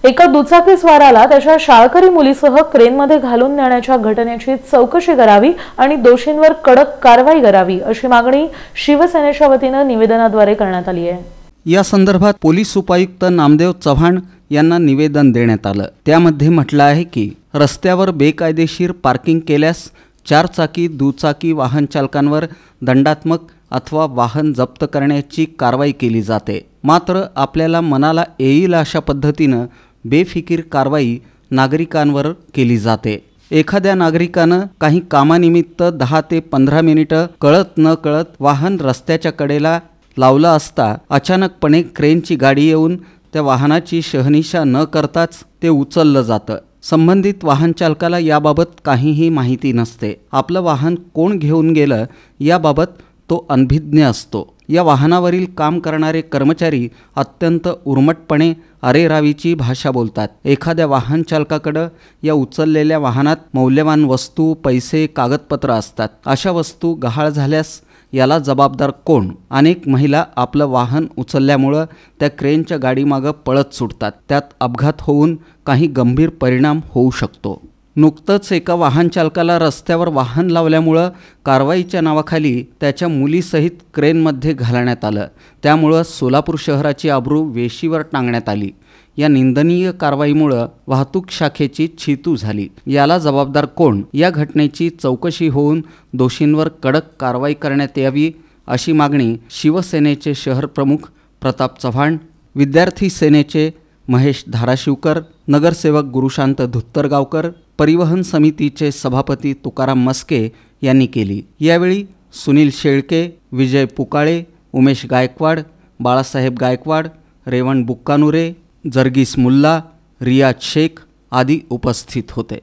एका दुचाकीस्वाराला त्याच्या शाळकरी मुलीसह क्रेनमध्ये घालून नेण्याच्या घटनेची चौकशी करावी आणि दोषींवर कडक कारवाई करावी अशी मागणी शिवसेनेच्या वतीने निवेदनाद्वारे करण्यात आली आहे। या संदर्भात पोलीस उपायुक्त नामदेव चव्हाण यांना निवेदन देण्यात आलं। त्यामध्ये म्हटलं आहे की रस्त्यावर बेकायदेशीर पार्किंग केल्यास चारचाकी दुचाकी वाहन चालकांवर दंडात्मक अथवा वाहन जप्त करण्याची कारवाई केली जाते। मात्र आपल्याला मनाला येईल अशा पद्धतीनं बेफिकीर कारवाई नागरिकांवर केली जाते। एखाद्या नागरिकानं काही कामानिमित्त 10 ते 15 मिनिटं कळत न कळत वाहन रस्त्याच्या कडेला लावलं असता अचानकपणे क्रेनची गाडी येऊन त्या वाहनाची शहानिशा न करताच ते उचललं जातं। संबंधित वाहन चालकाला याबाबत काहीही माहिती नसते। आपलं वाहन कोण घेऊन गेलं याबाबत तो अनभिज्ञ असतो। या वाहनावरील काम करणारे कर्मचारी अत्यंत उर्मटपणे अरेरावीची भाषा बोलतात। एखाद्या वाहन चालकाकडे या उचललेल्या वाहनात मौल्यवान वस्तू, पैसे, कागदपत्र असतात। अशा वस्तू गहाळ झाल्यास याला जबाबदार कोण? अनेक महिला आपलं वाहन उचलल्यामुळं त्या क्रेनच्या गाडीमागं पळत सुटतात। त्यात अपघात होऊन काही गंभीर परिणाम होऊ शकतो। नुकतंच एका वाहन चालकाला रस्त्यावर वाहन लावल्यामुळं कारवाईच्या नावाखाली त्याच्या मुलीसहित क्रेनमध्ये घालण्यात आलं। त्यामुळं सोलापूर शहराची अब्रू वेशीवर टांगण्यात आली। या निंदनीय कारवाईमुळं वाहतूक शाखेची छितू झाली। याला जबाबदार कोण? या घटनेची चौकशी होऊन दोषींवर कडक कारवाई करण्यात यावी अशी मागणी शिवसेनेचे शहर प्रमुख प्रताप चव्हाण, विद्यार्थी सेनेचे महेश धाराशिवकर, नगरसेवक गुरुशांत धुत्तरगावकर, परिवहन समितीचे सभापती तुकाराम मस्के यांनी केली। यावेळी सुनील शेळके, विजय पुकाळे, उमेश गायकवाड, बाळासाहेब गायकवाड, रेवण बुक्कानुरे, जर्गीस मुल्ला, रियाज शेख आदी उपस्थित होते।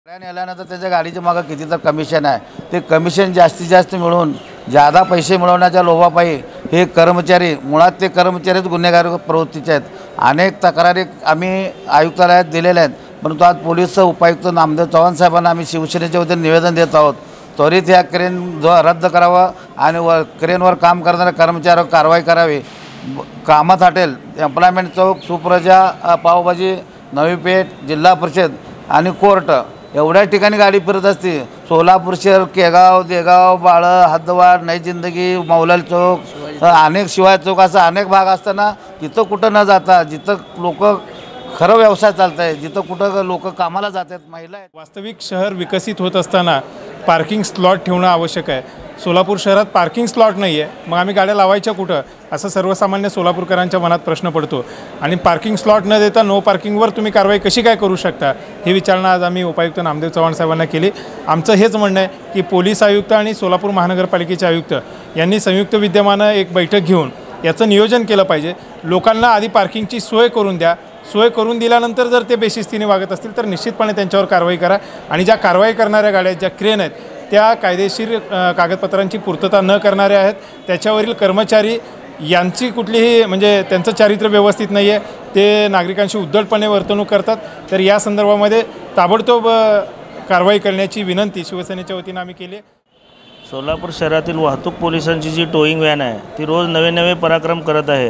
नेल्यानंतर त्याच्या गाडीच्या मागे किती तर कमिशन आहे, ते कमिशन जास्तीत जास्त मिळवून ज्यादा पैसे मिळवण्याच्या लोभापायी हे कर्मचारी, मुळात ते कर्मचारीच गुन्हेगार प्रवृत्तीचे आहेत। अनेक तक्रारी आम्ही आयुक्तालयात दिलेल्या आहेत, परंतु आज पोलीस उपायुक्त नामदेव चव्हाण साहेबांना आम्ही शिवसेनेच्या वतीने निवेदन देत आहोत। त्वरित या क्रेन रद्द करावं आणि क्रेनवर काम करणाऱ्या कर्मचाऱ्यावर कारवाई करावी। कामात हटेल, एम्प्लॉयमेंट चौक, सुप्रजा पावभाजी, नवी पेठ, जिल्हा परिषद आणि कोर्ट एवढ्या ठिकाणी गाडी फिरत असते। सोलापूर शहर, केगाव, देगाव, बाळ, हद्दवाड, नई जिंदगी, मौलाल चौक, अनेक शिवाय चौक असं अनेक भाग असताना तिथं कुठं न जाता जिथं लोक खरं व्यवसाय चालत आहे, जिथं कुठं लोक कामाला जातात, महिला आहेत। वास्तविक शहर विकसित होत असताना पार्किंग स्लॉट ठेवणं आवश्यक आहे। सोलापूर शहरात पार्किंग स्लॉट नाही आहे, मग आम्ही गाड्या लावायच्या कुठं असं सर्वसामान्य सोलापूरकरांच्या मनात प्रश्न पडतो। आणि पार्किंग स्लॉट न देता नो पार्किंगवर तुम्ही कारवाई कशी काय करू शकता, ही विचारणा आज आम्ही उपायुक्त नामदेव चव्हाण साहेबांना केली। आमचं हेच म्हणणं आहे की पोलीस आयुक्त आणि सोलापूर महानगरपालिकेचे आयुक्त यांनी संयुक्त विद्यमानं एक बैठक घेऊन याचं नियोजन केलं पाहिजे। लोकांना आधी पार्किंगची सोय करून द्या। सोय करून दिल्यानंतर जर ते बेशिस्तीने वागत असतील तर निश्चितपणे त्यांच्यावर कारवाई करा। आणि ज्या कारवाई करणाऱ्या गाड्या, ज्या क्रेन आहेत, त्या कायदेशीर कागदपत्रांची पूर्तता न करणाऱ्या आहेत, त्याच्यावरील कर्मचारी यांची कुठलीही म्हणजे त्यांचं चारित्र्य व्यवस्थित नाही आहे, ते नागरिकांशी उद्धटपणे वर्तणूक करतात, तर या संदर्भामध्ये ताबडतोब कारवाई करण्याची विनंती शिवसेनेच्या वतीनं आम्ही केली आहे। सोलापूर शहरातील वाहतूक पोलिसांची जी टोईंग व्हॅन आहे ती रोज नवे नवे पराक्रम करत आहे।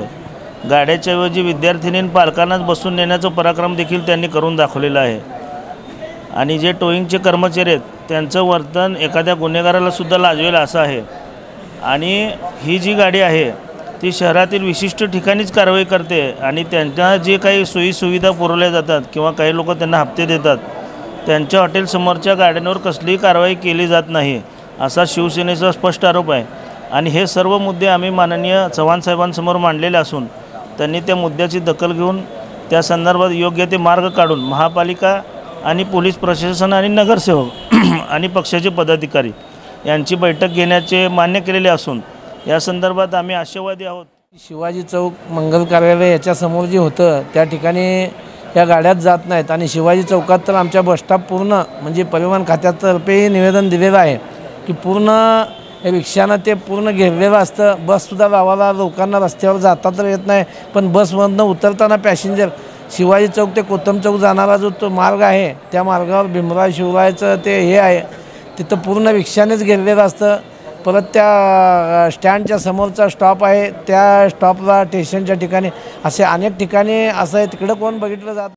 गाड्याच्या ऐवजी विद्यार्थिनी पालकांनाच बसून नेण्याचा पराक्रम देखील त्यांनी करून दाखवलेला आहे। आणि जे टोईंगचे कर्मचारी आहेत त्यांचं वर्तन एखाद्या गुन्हेगाराला सुद्धा लाजवेल असं आहे। आणि ही जी गाडी आहे ती शहरातील विशिष्ट ठिकाणीच कारवाई करते आणि त्यांना जे काही सोयीसुविधा पुरवल्या जातात किंवा काही लोक त्यांना हप्ते देतात त्यांच्या हॉटेलसमोरच्या गाड्यांवर कसलीही कारवाई केली जात नाही असा शिवसेनेचा स्पष्ट आरोप आहे। आणि हे सर्व मुद्दे आम्ही माननीय चव्हाण साहेबांसमोर मांडलेले असून त्यांनी त्या मुद्द्याची दखल घेऊन त्या संदर्भात योग्य ते मार्ग काढून महापालिका आणि पोलीस प्रशासन आणि नगरसेवक आणि पक्षाचे पदाधिकारी यांची बैठक घेण्याचे मान्य केलेले असून या संदर्भात आम्ही आशावादी आहोत। शिवाजी चौक मंगल कार्यालय याच्यासमोर जे होतं त्या ठिकाणी या गाड्याच जात नाहीत आणि शिवाजी चौकात तर आमच्या बसस्टॉप पूर्ण म्हणजे परिवहन खात्यातर्फे निवेदन दिलेलं आहे की पूर्ण रिक्षानं ते पूर्ण घेरलेलं असतं। बससुद्धा गावाला लोकांना रस्त्यावर जाता तर येत नाही, पण बसमधनं उतरताना पॅसेंजर शिवाजी चौक ते कोतम चौक जाणारा जो तो मार्ग आहे त्या मार्गावर भीमराव शिवरायचं ते हे आहे, तिथं पूर्ण रिक्षानेच घेरलेलं असतं। परत त्या स्टँडच्या समोरचा स्टॉप आहे त्या स्टॉपला स्टेशनच्या ठिकाणी असे अनेक ठिकाणी असं आहे, तिकडं कोण बघितलं जात